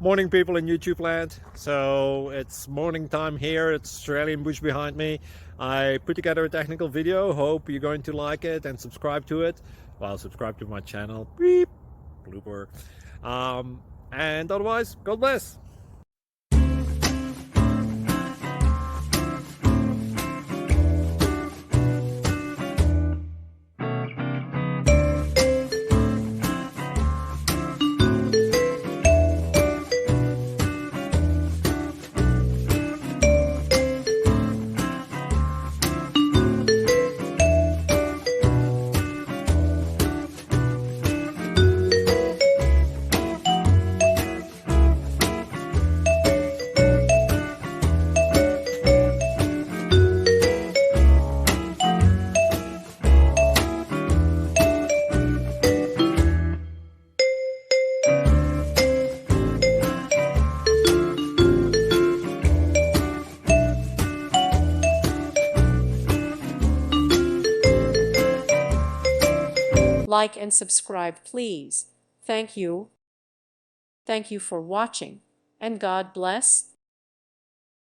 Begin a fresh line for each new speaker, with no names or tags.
Morning, people in YouTube land. So it's morning time here. It's Australian bush behind me. I put together a technical video. Hope you're going to like it and subscribe to it. Well, subscribe to my channel. Beep. Blooper. And otherwise, God bless.
Like and subscribe, please. Thank you. Thank you for watching, and God bless.